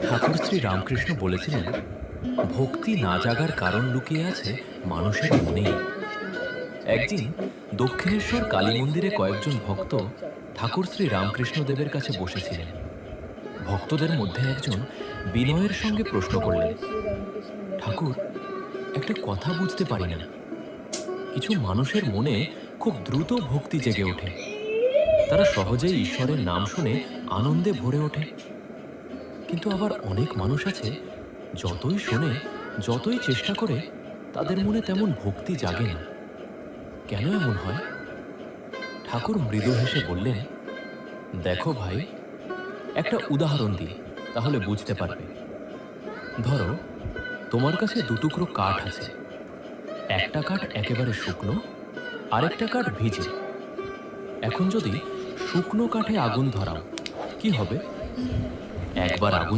ঠাকুর শ্রী রামকৃষ্ণ বলেছিলেন, ভক্তি না জাগার কারণ লুকিয়ে আছে মানুষের মনেই। একদিন দক্ষিণেশ্বর কালী মন্দিরে কয়েকজন ভক্ত ঠাকুর শ্রী রামকৃষ্ণ দেবের কাছে বসেছিলেন। ভক্তদের মধ্যে একজন বিনয়ের সঙ্গে প্রশ্ন করলেন, ঠাকুর, একটা কথা বুঝতে পারি না। কিছু মানুষের মনে খুব দ্রুত ভক্তি জেগে ওঠে, তারা সহজেই ঈশ্বরের নাম শুনে আনন্দে ভরে ওঠে। কিন্তু আবার অনেক মানুষ আছে, যতই শোনে, যতই চেষ্টা করে, তাদের মনে তেমন ভক্তি জাগে না। কেন এমন হয়? ঠাকুর মৃদু হেসে বললেন, দেখো ভাই, একটা উদাহরণ দিই, তাহলে বুঝতে পারবে। ধরো, তোমার কাছে দুটুকরো কাঠ আছে। একটা কাঠ একেবারে শুকনো, আরেকটা কাঠ ভিজে। এখন যদি শুকনো কাঠে আগুন ধরাও, কি হবে? একবার আগুন